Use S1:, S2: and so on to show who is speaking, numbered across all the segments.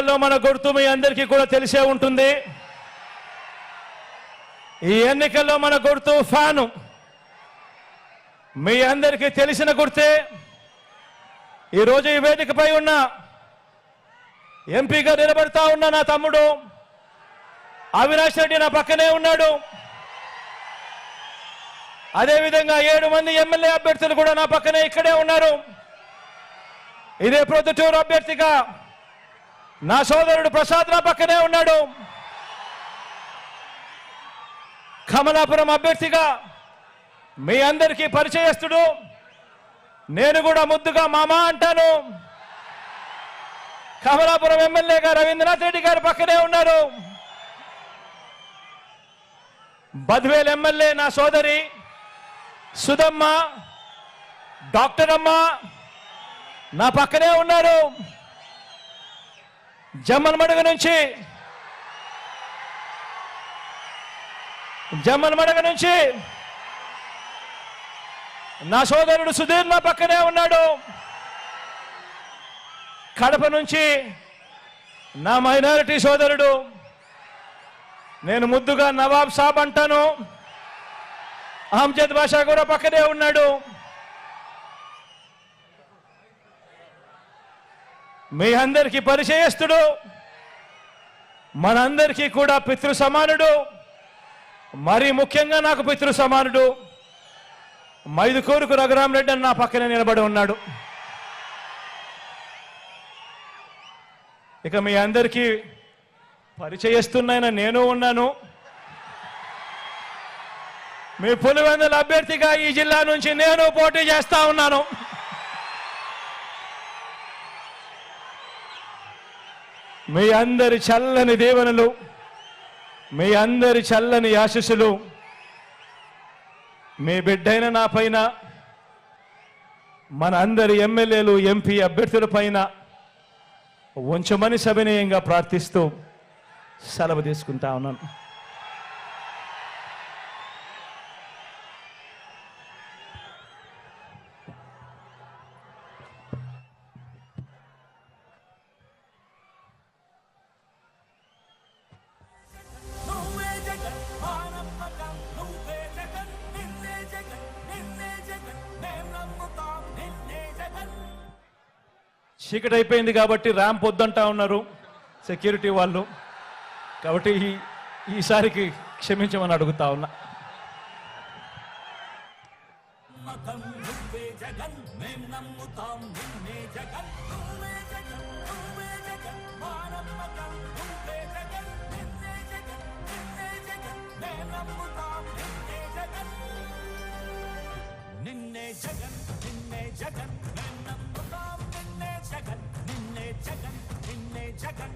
S1: మన గుర్తు మీ అందరికీ కూడా తెలిసే ఉంటుంది. ఈ ఎన్నికల్లో మన గుర్తు ఫ్యాను. మీ అందరికీ తెలిసిన గుర్తే. ఈరోజు ఈ వేదికపై ఉన్న ఎంపీగా నిలబడతా ఉన్న నా తమ్ముడు అవినాష్ రెడ్డి నా పక్కనే ఉన్నాడు. అదేవిధంగా 7 మంది ఎమ్మెల్యే అభ్యర్థులు కూడా నా పక్కనే ఇక్కడే ఉన్నారు. ఇదే ప్రొద్దుటూరు అభ్యర్థిగా నా సోదరుడు ప్రసాద్ నా పక్కనే ఉన్నాడు. కమలాపురం అభ్యర్థిగా మీ అందరికీ పరిచయస్తుడు, నేను కూడా ముద్దుగా మామా అంటాను. కమలాపురం ఎమ్మెల్యేగా రవీంద్రనాథ్ రెడ్డి గారు పక్కనే ఉన్నారు. బద్వేల్ ఎమ్మెల్యే నా సోదరి సుధమ్మ, డాక్టర్ అమ్మ నా పక్కనే ఉన్నారు. జమ్మలమడుగు నుంచి నా సోదరుడు సుధీర్ నా పక్కనే ఉన్నాడు. కడప నుంచి నా మైనారిటీ సోదరుడు, నేను ముద్దుగా నవాబ్ సాబ్ అంటాను, అహ్మద్ బాషా కూడా పక్కనే ఉన్నాడు. మీ అందరికీ పరిచయస్తుడు, మనందరికీ కూడా పితృ సమానుడు, మరీ ముఖ్యంగా నాకు పితృ సమానుడు మైదుకూరుకు రఘురామరెడ్డి అని నా పక్కనే నిలబడి ఉన్నాడు. ఇక మీ అందరికీ పరిచయస్తున్న నేను ఉన్నాను. మీ పులివెందుల అభ్యర్థిగా ఈ జిల్లా నుంచి నేను పోటీ చేస్తా ఉన్నాను. మీ అందరి చల్లని దీవెనలు, మీ అందరి చల్లని ఆశీస్సులు మీ బిడ్డైన నా పైన, మన అందరి ఎమ్మెల్యేలు ఎంపీ అభ్యర్థుల పైన ఉంచమని సవినయంగా ప్రార్థిస్తూ సెలవు తీసుకుంటా ఉన్నాను. చీకటి అయిపోయింది కాబట్టి ర్యాంప్ వద్దంటా ఉన్నారు సెక్యూరిటీ వాళ్ళు, కాబట్టి ఈసారికి క్షమించమని అడుగుతా ఉన్నా.
S2: నిన్నే జగన్ నిన్నే జగన్ నమ్ముతాం, నిన్నే జగన్ నిన్నే జగన్ నిన్నే జగన్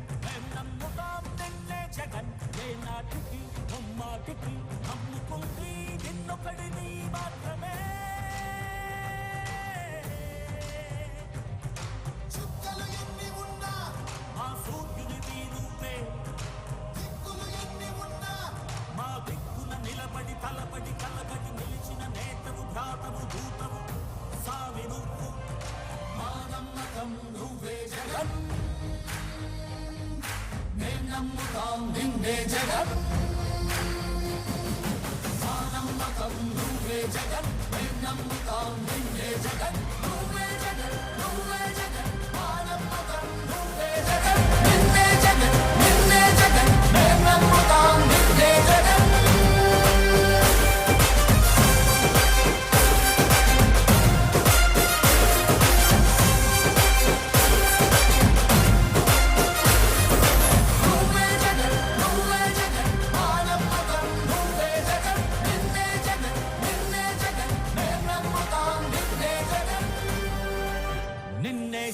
S2: నమ్ముతాం, నిన్నే జగన్ ఏ నాటికి నమ్మాటికి నమ్ముకుంది నిన్నొకడిని మాత్రమే. చుక్కలు ఎన్ని ఉన్నా మా సూర్యునివి నువ్వే, దిక్కులు ఎన్ని ఉన్నా మా దిక్కున నిలబడి తలబడి కలబడి నిలిచిన నేతవు భ్రాతవు దూతవు సావి నువ్వు, మా నమ్మకం నువ్వే జగన్, మేం నమ్ముతాం నిన్నే జగన్, మా నమ్మకం నువ్వే జగన్, మేం నమ్ముతాం నిన్నే జగన్, నువ్వే జగన్ నువ్వే జగన్, మా నమ్మకం నువ్వే జగన్, నిన్నే జగన్ నిన్నే జగన్, మేం నమ్ముతాం నిన్నే జగన్.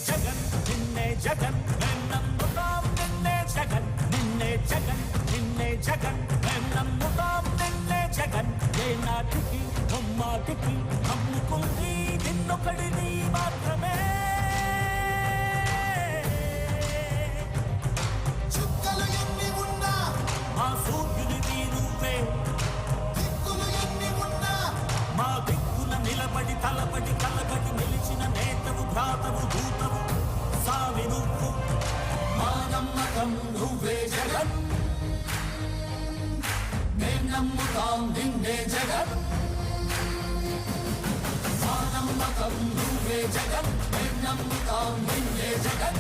S2: జగన్ నిన్నే జగన్ మేం నమ్ముతాం, నిన్నే జగన్ నిన్నే జగన్ నిన్నే జగన్ మేం నమ్ముతాం, నిన్నే జగన్ ఏ నాటికి నమ్మాటికి నమ్ముకుంది నిన్నొకడిని మాత్రమే. చుక్కలు ఎన్ని ఉన్నా మా సూర్యునివి నువ్వే, దిక్కులు ఎన్ని ఉన్నా మా దిక్కున నిలబడి తలబడి కలబడి నిలిచిన నేతవు భ్రాతవు దూతవు సావి నువ్వు, మా నమ్మ నమ్మకం నువ్వే జగన్ మేం నమ్ముతాం నిన్నే జగన్ మా నమ్మకం నువ్వే జగన్ మేం నమ్ముతాం నిన్నే జగన్